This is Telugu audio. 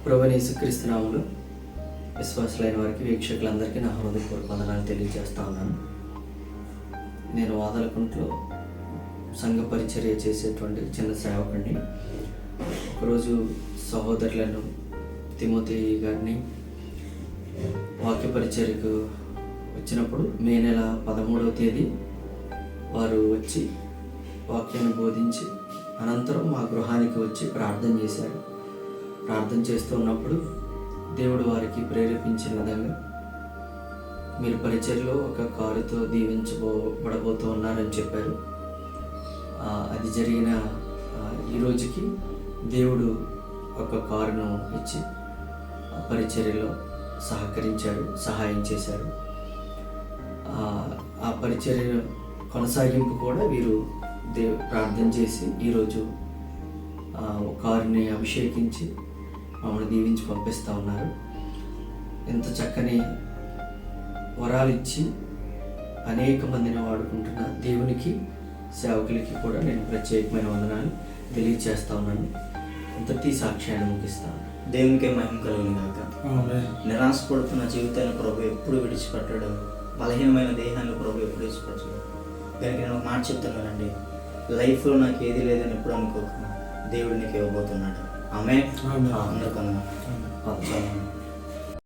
ప్రభువైన యేసుక్రీస్తు నామములో విశ్వాసులైన వారికి, వీక్షకులందరికీ నా హృదయపూర్వక వందనాలు తెలియజేస్తా ఉన్నాను. నేను వాదలకుంట్లో సంఘ పరిచర్య చేసేటువంటి చిన్న సేవకుడిని. ఒకరోజు సహోదరులను తిమోతి గారిని వాక్య పరిచర్యకు వచ్చినప్పుడు మే నెల 13వ తేదీ వారు వచ్చి వాక్యాన్ని బోధించి అనంతరం మా గృహానికి వచ్చి ప్రార్థన చేశారు. ప్రార్థన చేస్తున్నప్పుడు దేవుడు వారికి ప్రేరేపించిన విధంగా మీరు పరిచర్యలో ఒక కారుతో దీవించబడబోతూ ఉన్నారని చెప్పారు. అది జరిగిన ఈ రోజుకి దేవుడు ఒక కారును ఇచ్చి పరిచర్యలో సహాయం చేశారు. ఆ పరిచర్య కొనసాగింపు కూడా వీరు ప్రార్థన చేసి ఈరోజు కారుని అభిషేకించి మమ్మల్ని దీవించి పంపిస్తూ ఉన్నారు. ఎంత చక్కని వరాలు ఇచ్చి అనేక మందిని వాడుకుంటున్న దేవునికి, సేవకులకి కూడా నేను ప్రత్యేకమైన వందనాలు తెలియజేస్తా ఉన్నాను. ఇంతటి సాక్ష్యాన్ని ముగిస్తాను. దేవునికే మహిమ కలుగును గాక. నిరాశపడుతున్న జీవితాన్ని ప్రభు ఎప్పుడు విడిచిపెట్టాడు, బలహీనమైన దేహాన్ని ప్రభు ఎప్పుడు విడిచిపెట్టాడు. దానికి నేను ఒక మాట చెప్తున్నానండి, లైఫ్లో నాకు ఏది లేదని ఎప్పుడు అనుకోక దేవుడు నీకు ఇవ్వబోతున్నాడు. ఆమె అందరికన్నా